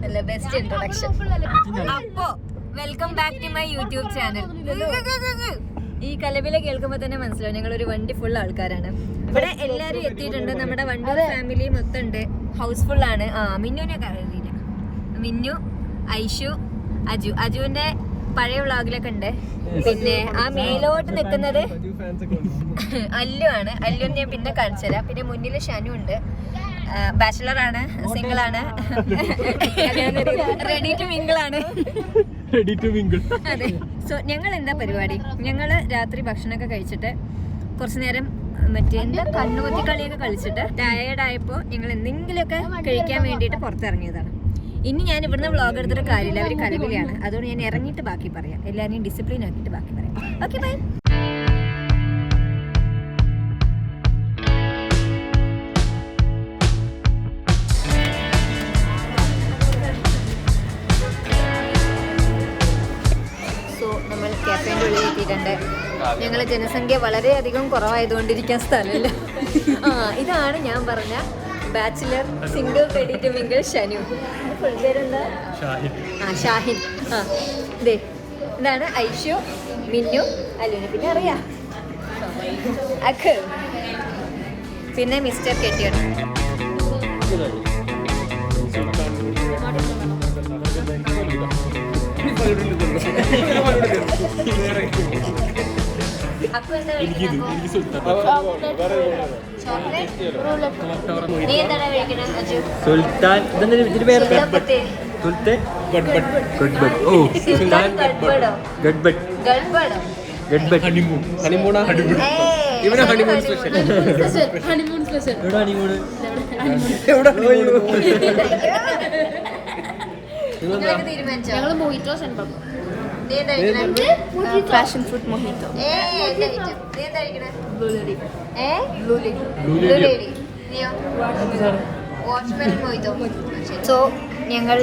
നല്ല best introduction. അപ്പോ welcome back to my YouTube channel. ഈ കലബില കേൾക്കുമ്പോൾ തന്നെ മനസ്സിലാവും ഞങ്ങളൊരു വണ്ടി ഫുൾ ആൾക്കാരാണ്. ഇവിടെ എല്ലാരും എത്തിയിട്ടുണ്ട്. നമ്മുടെ വണ്ടി ഫാമിലി മൊത്തം ഉണ്ട്. ഹൗസ്ഫുൾ ആണ്. മിന്നുവിനെ അറിയില്ല. മിന്നു, ഐഷു, അജുവിന്റെ പഴയ വ്ളോഗിലൊക്കെ ഉണ്ട്. പിന്നെ ആ മേലോട്ട് നിൽക്കുന്നത് അല്ലു ആണ്. അല്ലുവിനെ ഞാൻ പിന്നെ കാണിച്ചുതരാം. പിന്നെ മുന്നിൽ ഷനു ഉണ്ട്. ബാച്ചിലർ ആണ്, സിംഗിൾ ആണ്, റെഡി ടു മിംഗിൾ ആണ്. അതെ. സോ ഞങ്ങൾ എന്താ പരിപാടി? ഞങ്ങള് രാത്രി ഭക്ഷണമൊക്കെ കഴിച്ചിട്ട് കുറച്ചു നേരം മറ്റേ എന്താ കണ്ണുകൊത്തി കളിയൊക്കെ കളിച്ചിട്ട് ടയേർഡായപ്പോൾ ഞങ്ങൾ എന്തെങ്കിലുമൊക്കെ കഴിക്കാൻ വേണ്ടിയിട്ട് പുറത്തിറങ്ങിയതാണ്. ഇനി ഞാൻ ഇവിടുന്ന് വ്ളോഗ് എടുത്തിട്ട് കാര്യമില്ല, അവർ കലബിലാണ്. അതുകൊണ്ട് ഞാൻ ഇറങ്ങിയിട്ട് ബാക്കി പറയാം. എല്ലാവരെയും ഡിസിപ്ലിൻ ആക്കിയിട്ട് ബാക്കി പറയാം. Okay bye. സോ നമ്മൾ കാഫേൻ്റെ ഉള്ളിൽ എത്തിയിട്ടുണ്ട്. ഞങ്ങളെ ജനസംഖ്യ വളരെയധികം കുറവായതുകൊണ്ടിരിക്കാൻ സ്ഥലമില്ല. ഇതാണ് ഞാൻ പറഞ്ഞ bachelor single ready to mingle Shanu. Full പേരെന്താ? ഷാഹിൻ. ദേ ഇതാണ് ഐഷു, മിന്നു, അല്ലുവിനെ പിന്നെ അറിയാം, അഖ്, പിന്നെ മിസ്റ്റർ കെട്ടിയൻ. സുൽത്താൻ ഇതിന്റെ പേര് പാഷൻ ഫ്രൂട്ട് മൊഹിറ്റോ. സോ ഞങ്ങൾ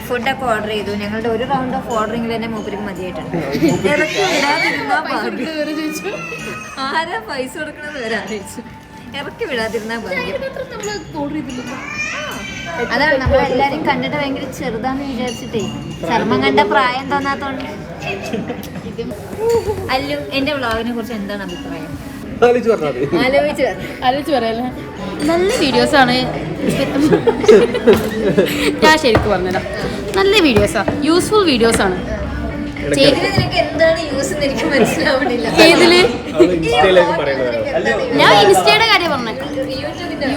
ഫുഡൊക്കെ ഓർഡർ ചെയ്തു. ഞങ്ങളുടെ ഒരു റൗണ്ട് ഓഫ് ഓർഡറിംഗിൽ തന്നെ മൂപ്പർക്ക് മതിയായിട്ടുണ്ട്. ആരാ പൈസ കൊടുക്കണത് വരെ ആലോചിച്ചു. ഇറക്കി വിടാതിരുന്നാ ഭാഗ്യം. അതാണ് നമ്മളെല്ലാരും കണ്ടിട്ട് ഭയങ്കര ചെറുതാന്ന് വിചാരിച്ചിട്ടേ ചർമ്മം കണ്ട പ്രായം തോന്നാത്തോണ്ട്. അല്ലു, എന്റെ വ്ളോഗിനെ കുറിച്ച് എന്താണ് അഭിപ്രായം? ആലോചിച്ച് പറയല്ലേ. നല്ല വീഡിയോസാണ്. ഞാൻ ശരിക്കും പറഞ്ഞുതരാം, നല്ല വീഡിയോസാ, യൂസ്ഫുൾ വീഡിയോസാണ്. എന്താണ് യൂസ് എന്ന് എനിക്ക് മനസ്സിലാവണില്ല. ഏതില്? ഞാൻ ഇൻസ്റ്റയുടെ കാര്യം പറഞ്ഞത്.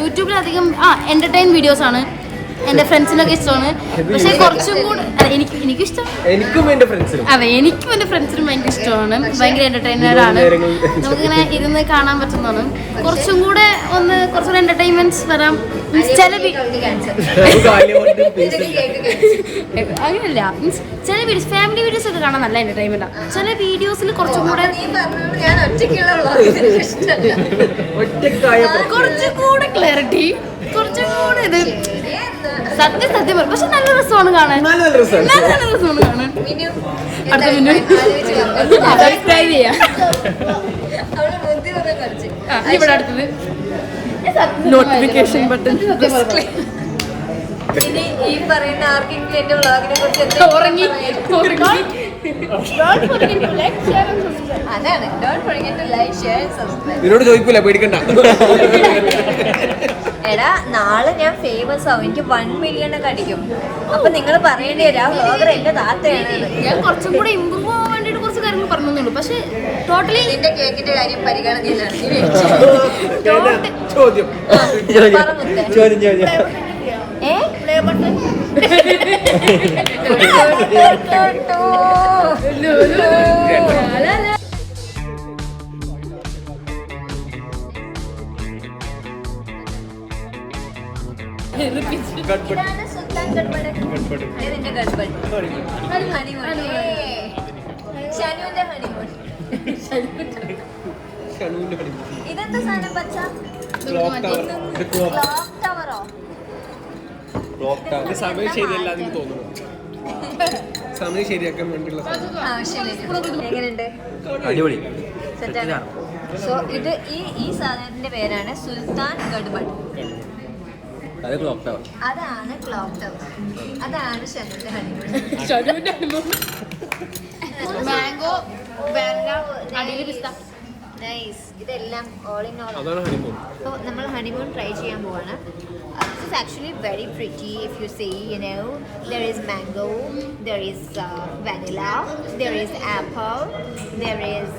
യൂട്യൂബിൽ അധികം എന്റർടൈൻ വീഡിയോസ് ആണ്. എന്റെ ഫ്രണ്ട്സിനൊക്കെ ഇഷ്ടമാണ്. പക്ഷെ കുറച്ചും കൂടെ എനിക്കിഷ്ടം. എനിക്കും എന്റെ ഫ്രണ്ട്സിനും ഭയങ്കര ഇഷ്ടമാണ്. ഭയങ്കര എന്റർടൈനർ ആണ്. നമുക്കിങ്ങനെ ഇരുന്ന് കാണാൻ പറ്റുന്നതാണ്. കുറച്ചും കൂടെ കുറച്ചുകൂടെ എന്റർടൈൻമെന്റ്സ് വരാം. അങ്ങനെയല്ല, ചില വീഡിയോസ് ഫാമിലി വീഡിയോസ് ഒക്കെ കാണാൻ നല്ല എന്റർടൈൻമെന്റ് ആണ്. ചില വീഡിയോസിൽ കുറച്ചും കൂടെ കുറച്ചുകൂടെ ക്ലാരിറ്റി, കുറച്ചും കൂടെ ഇത് സത്യം പറയും. പക്ഷെ നല്ല രസമാണ് കാണാൻ. നല്ല രസമാണ് കാണാൻ. അടുത്ത സബ്സ്ക്രൈബ് ചെയ്യാം. ഇവിടെ അടുത്തത് നോട്ടിഫിക്കേഷൻ ബട്ടൺ. ഇനി ഈ പറയുന്ന ആർക്കെങ്കിലും എന്റെ വ്ളോഗിനെ കുറിച്ച് ഉറങ്ങി അതാണ് don't forget to like share and subscribe. നിന്നോട് ചോദിക്കൂല, പേടിക്കണ്ട. എടാ നാളെ ഞാൻ ഫേമസ് ആവും. എനിക്ക് 1 മില്യൺ ഒക്കെ അടിക്കും. അപ്പൊ നിങ്ങൾ പറയേണ്ടി വരും ആ വ്ളോഗർ എന്റെ താത്തയാണ്. ഞാൻ കുറച്ചും കൂടെ ഇമ്പ്രൂവ് ആവാൻ വേണ്ടിട്ട് കുറച്ച് കാര്യങ്ങൾ പറഞ്ഞുള്ളൂ. പക്ഷെ ടോട്ടലി നിന്റെ കേക്കിന്റെ കാര്യം പരിഗണനയിലാണ്. ചോദ്യം ഇതെന്താ സാധനം? പച്ച ടവറോ? സമയം ശരിയല്ല തോന്നുന്നു. സമയം ശരിയാക്കാൻ വേണ്ടിയുള്ള എങ്ങനെയുണ്ട്? അടിപൊളി. സോ ഇത് ഈ സാധനത്തിന്റെ പേരാണ് സുൽത്താൻ ഗഡ്ബഡ്. അത് ക്ലോക്ക് ടവർ. അതാണ് ക്ലോക്ക് ടവർ. അതാണ് ഷനുവിന്റെ ഹണിമൂൺ. മാംഗോ അടിയിൽ പിസ്ത. നൈസ്. ഇതെല്ലാം ഓൾ ഇൻ ഓൾ. അതാണ് ഹണിമൂൺ. അപ്പോൾ നമ്മൾ ഹണിമൂൺ ട്രൈ ചെയ്യാൻ പോവാണ്. This is actually very pretty if you see, you know, there is mango, there is vanilla, there is apple, there is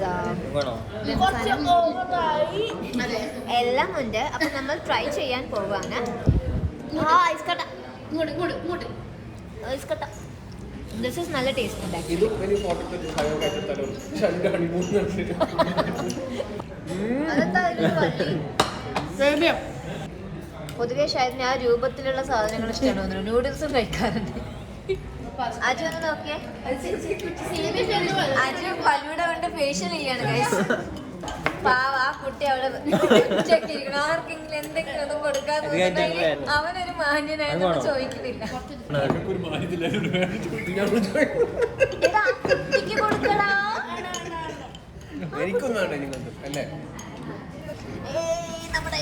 എല്ലാം ഉണ്ട്. അപ്പോൾ നമ്മൾ ട്രൈ ചെയ്യാൻ പോവാണ്. ഐസ് കട്ട. ഐസ് കട്ട. This is നല്ല ടേസ്റ്റ് ഉണ്ട്. ഇത് വലിയ ഫോട്ടോ തലോ ഷണ്ട് ഹണിമൂൺ അതെന്താ ഇതിന് വള്ളി? പൊതുവെ ഷായദിന് ആ രൂപത്തിലുള്ള സാധനങ്ങൾ ഇഷ്ടമാണോ? നൂഡിൽസും കഴിക്കാറുണ്ട്. അജു ഒന്ന് നോക്കിയേ. അജു ഫലൂഡ കൊണ്ട് ഫേഷ്യൽ ചെയ്യാണ് ഗൈസ്. പാവ ആ കുട്ടി അവിടെ ചെക്കിരിക്കണം. ആർക്കെങ്കിലും എന്തെങ്കിലും ഒന്നും കൊടുക്കാതെ അവനൊരു മാന്യനായിട്ട് ചോദിക്കുന്നില്ല. കുട്ടിക്ക് കൊടുക്കടാ. എനിക്കൊന്നും വേണ്ട നിങ്ങൾ അല്ലേ? നമ്മുടെ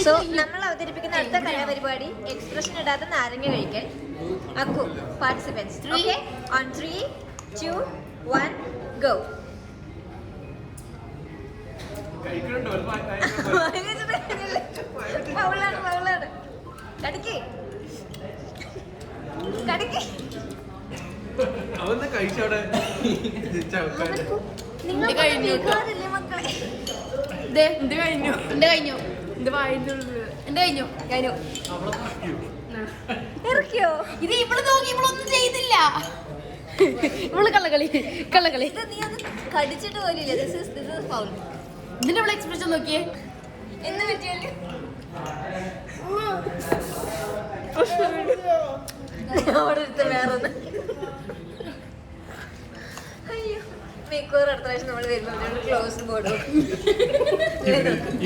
സോ നമ്മൾ അവതരിപ്പിക്കുന്ന അടുത്ത കലാപരിപാടി എക്സ്പ്രഷൻ ഇടാതെ നാരങ്ങ കഴിക്കൽ. അക്കു പാർട്ടിസിപ്പൻസ്. Okay, on 3, 2, 1 go. പൗളാണ് കടിക്ക് കടിക്ക്. അവന്ന് കഴിച്ചവിടെ നിങ്ങൾ കേൾക്കാറില്ലേ മക്കളെ? എന്റെ കഴിഞ്ഞു. ഇറക്കിയോ? ഇത് ഇവള് നോക്കി ഇവളൊന്നും ചെയ്തില്ല. ഇവള് കള്ളകളി. ഇത് നീ അത് കടിച്ചിട്ട് പോലില്ല. This is foul. ഇതിന്റെ ഇവളെ എക്സ്പ്രഷൻ നോക്കിയേ. എന്ത് പറ്റിയല്ലേ? അവിടെ എടുത്ത വേറൊന്ന്. അയ്യോ, മേക്കോർ അടുത്ത പ്രാവശ്യം നമ്മൾ വരുമ്പോൾ ക്ലോസ് ബോർഡ്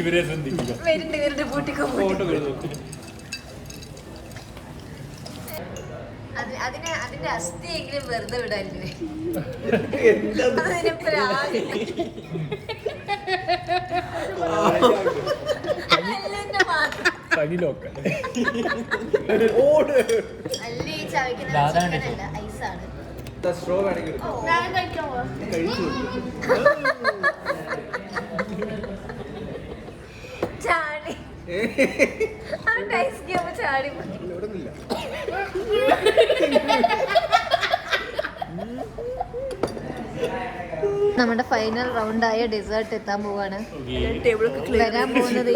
ഇവരെ ശ്രദ്ധിക്കുക. വരുന്നുണ്ട് പൂട്ടിക്കോ. അതിന്റെ അസ്ഥിയെങ്കിലും വെറുതെ വിടാനില്ലേ? അതിനെ പ്രാഗി. അല്ലെന്റെ മാത്രം അല്ല, ഈ ചവയ്ക്കുന്ന ചിക്കനല്ല, ഐസാണ്. സ്ട്രോ വേണമെങ്കിൽ ചാടി ഐസ് ക്യൂബ് ചാടി. നമ്മുടെ ഫൈനൽ റൗണ്ടായ ഡെസേർട്ട് എത്താൻ പോവാണ്. വരാൻ പോകുന്നത്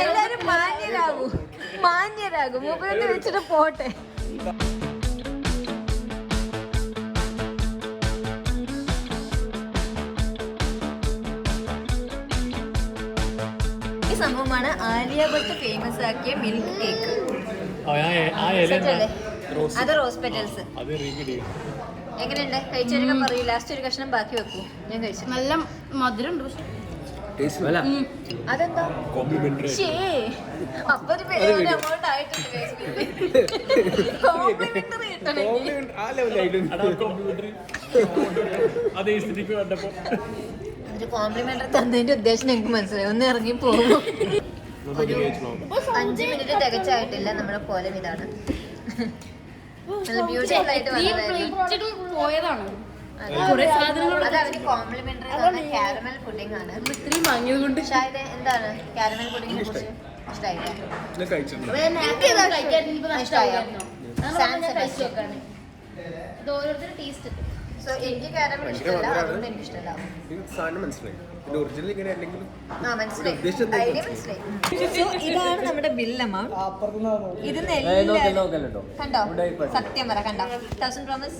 എല്ലാരും മാന്യരാകും. മുകളിൽ വെച്ചിട്ട് പോട്ടെ. ഈ സംഭവമാണ് ആലിയ ഭട്ട് ഫേമസ് ആക്കിയ മിൽക്ക് കേക്ക്. അത് റോസ് പെറ്റൽസ്. എങ്ങനെയുണ്ട്? കഴിച്ചൊരുക്കാൻ പറയൂ. ലാസ്റ്റ് ഒരു കഷ്ണം ബാക്കി വെക്കൂ. ഞാൻ കഴിച്ചു. നല്ല മധുരം ഉണ്ട്. അതെന്താ? അപ്പൊ ഒരു amount ആയിട്ടുണ്ട്. കോംപ്ലിമെന്ററി ഒരു കോംപ്ലിമെന്ററി തന്നതിന്റെ ഉദ്ദേശം എനിക്ക് മനസ്സിലായി. ഒന്ന് ഇറങ്ങി പോകും. ഒരു 5 മിനിറ്റ് തികച്ചായിട്ടില്ല. നമ്മുടെ കോലം ഇതാണ്. നല്ല ബ്യൂട്ടിഫുൾ ആയിട്ട് പോയതാണ്. അതവര് കോംപ്ലിമെന്ററി കാരമൽ പുഡിംഗ് ആണ്. ഇത്രയും വാങ്ങിയത് കൊണ്ട് ഷാഹിദേ, എന്താണ് കാരമൽ പുഡിങ്ങിനെ കുറിച്ച് ഇഷ്ടമായില്ലേ? ഓരോരുത്തരുടെ ടേസ്റ്റ്. സോ എനിക്ക് കാരമൽ ഇഷ്ടമല്ല, അതുകൊണ്ട് എനിക്ക് ഇഷ്ടമല്ല. ഇതാണ് നമ്മുടെ ബിൽ എമൗണ്ട്. ഇതിന്ന് കണ്ടോ? സത്യം പറ, കണ്ടോ? 1000 പ്രോമിസ്.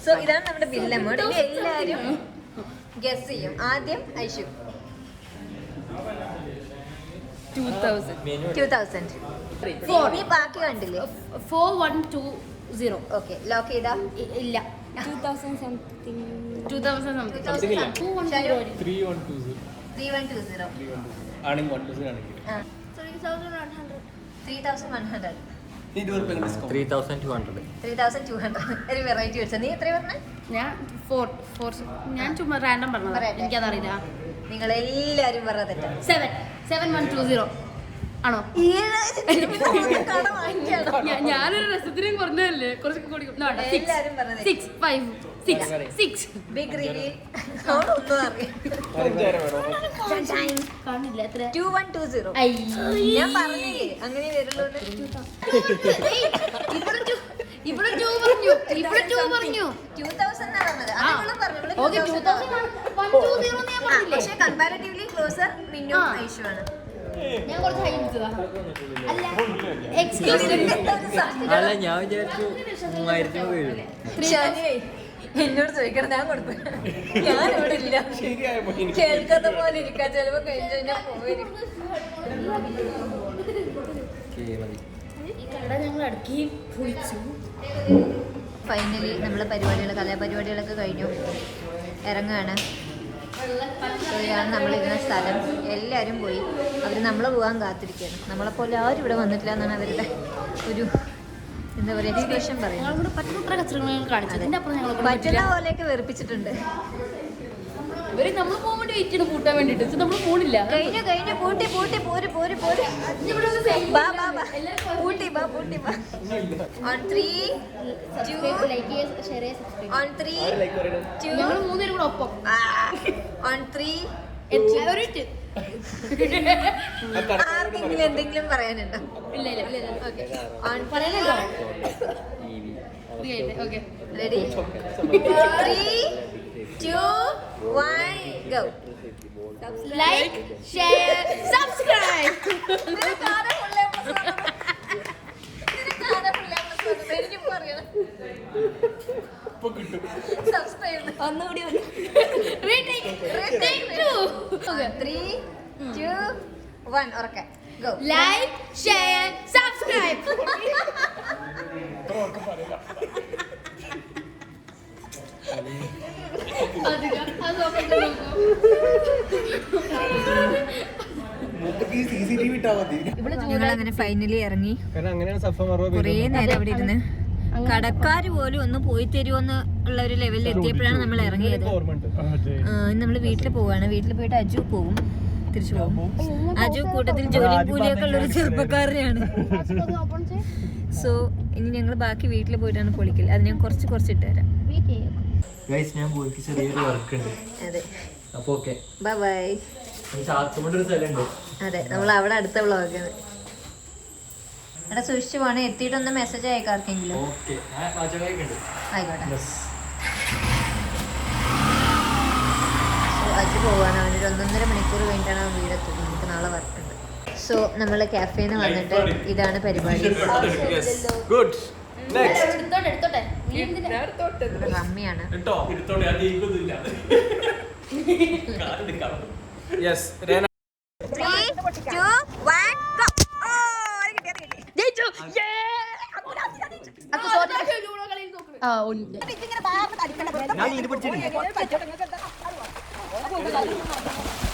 സോ ഇതാണ് നമ്മുടെ ബിൽ എമൗണ്ട്. ഇനി എല്ലാരും ഗസ് ചെയ്യും. ആദ്യം ഐഷു 2000. നീ ബാക്കി കണ്ടില്ലേ? 4120. ഓക്കെ, ലോക്ക് ചെയ്താ? ഇല്ല, 2000 something. 3120. 3120. 3120 ആണെങ്കിൽ 3100. 3,100. 3,200. 3,200. ഒരു വെറൈറ്റി വെച്ചാൽ നീ എത്ര പറഞ്ഞ? ഞാൻ 4 ഞാൻ ചുമ്മാ റാൻഡം പറഞ്ഞതാ, പറയട്ടെ. എനിക്കതറിയില്ല. നിങ്ങൾ എല്ലാരും പറഞ്ഞ തെറ്റാ. 77120 ആണോ? ഞാനൊരു രസത്തിന് പറഞ്ഞതല്ലേ, കുറച്ച് കൂടി എല്ലാരും പറഞ്ഞത് 6 5 6 6 ബിഗ് റിവീൽ ഒന്നും അറിയാം. കാണില്ല എത്ര. 2120. ഞാൻ പറഞ്ഞില്ലേ അങ്ങനെ വരുള്ളൂ. ഇവിടെ 2 പറഞ്ഞു, ഇവിടെ 2 പറഞ്ഞു. 2000 എന്നാ പറഞ്ഞത്. അത് ഇവളും പറഞ്ഞു. ഇവള് ഓക്കെ 2120 ഞാൻ പറഞ്ഞില്ലേ. പക്ഷെ കമ്പാരിറ്റീവ്ലി ക്ലോസർ മിന്നു ഐഷു ആണ്. ഞാൻ കുറച്ച് ഹൈ വിളിച്ചതാ. അല്ല എക്സ്ക്യൂസ് അല്ല ഞാൻ വിചാരിച്ചു 3000 വീഴും. എന്നോട് ചോദിക്കണം, ഞാൻ കൊടുത്തു. ഞാൻ ഇവിടെ ഇല്ല, കേൾക്കാത്ത പോലെ ഇരിക്കാൻ. ചിലപ്പോ കഴിഞ്ഞു കഴിഞ്ഞാൽ പോയിരിക്കും. ഈ കട ഞങ്ങൾ അടുക്കി പൊളിച്ചു. ഫൈനലി നമ്മളെ കലാപരിപാടികളൊക്കെ കഴിഞ്ഞു, ഇറങ്ങുകയാണ്. ഇതാണ് നമ്മളിരുന്ന സ്ഥലം. എല്ലാവരും പോയി, അവർ നമ്മളെ പോകാൻ കാത്തിരിക്കുകയാണ്. നമ്മളെപ്പോലെ ആരും ഇവിടെ വന്നിട്ടില്ല എന്നാണ് അവരുടെ ഒരു എന്താ പറയുക എക്സ്പ്രഷൻ പറയുന്നത്. ഞങ്ങൾ പറ്റുന്ന കച്ചറകൾ കാണിച്ചു. അതിന്റെ അപ്പുറം ഞങ്ങൾ പറ്റുന്ന പോലെയൊക്കെ വെറുപ്പിച്ചിട്ടുണ്ട്. ഇവര് നമ്മൾ പോകാൻ വേണ്ടി വെയിറ്റ് ചെയ്ത് കൂട്ടാൻ വേണ്ടിട്ട് നമ്മൾ പോണില്ല. കഴിഞ്ഞു പൂട്ടി പോര് ബാ പൂട്ടി ബാ. On 3 2 on 3 2 ഞങ്ങൾ 3 പേരും കൂടെ ഒപ്പം. on 3 ആർക്കെങ്കിലും എന്തെങ്കിലും പറയാനുണ്ടോ? ഇല്ല ഓക്കെ on പറയാനുണ്ടോ? Okay ready 3 2 1 go. Like share subscribe. ഒന്നുകൂടി 3 2 1 ഉറക്കെ go. Like share subscribe. ഞങ്ങൾ അങ്ങനെ ഫൈനലി ഇറങ്ങി. കാരണം അങ്ങനെയാണ് സഫ മറവ് കുറേ നേരം അവിടെ ഇരുന്ന് കടക്കാർ പോലും ഒന്ന് പോയി തരുമോന്ന് ഉള്ള ഒരു ലെവലിൽ എത്തിയപ്പോഴാണ് നമ്മൾ ഇറങ്ങിയത്. നമ്മൾ വീട്ടിൽ പോവാണ്. വീട്ടിൽ പോയിട്ട് അജു പോവും, തിരിച്ചു പോകും. അജു കൂട്ടത്തിൽ ജോലി കൂലിയൊക്കെ ഉള്ളൊരു ചെറുപ്പക്കാരനാണ്. സോ ഇനി ഞങ്ങൾ ബാക്കി വീട്ടിൽ പോയിട്ടാണ് പൊളിക്കൽ. അത് ഞാൻ കുറച്ച് ഇട്ട് തരാം. ഗൈസ് ഞാൻ പോയി ചെറിയൊരു വർക്ക് ഉണ്ട്. അതെ, അപ്പൊ ഓക്കെ ബൈ ബൈ. ചാത്തുകൊണ്ടൊരു സ്ഥലമുണ്ട്. അതെ, നമ്മൾ അവിടെ അടുത്ത വ്ളോഗാണ്. എടാ സൂക്ഷിച്ചു പോണേ. എത്തിയിട്ടൊന്ന് മെസ്സേജ് അയക്കാർക്കെങ്കിലും. ഓക്കെ പാചകമൊക്കെ ആയിക്കോട്ടെ. സോ അജു പോവാണ്. അവനൊരു 1.5 മണിക്കൂർ കഴിഞ്ഞിട്ടാണ് അവൻ വീടെത്തുന്നത്. നമുക്ക് നാളെ വർക്കുണ്ട്. സോ നമ്മൾ കാഫേന്ന് വന്നിട്ട് ഇതാണ് പരിപാടി. ഗുഡ് നെക്സ്റ്റ് എടുത്തോട്ടെ റമ്മിയാണ്. Yes രേന 3 2 1 go. ജയിച്ചു. ഞാൻ ഇത് പിടിച്ചിട്ടുണ്ട്.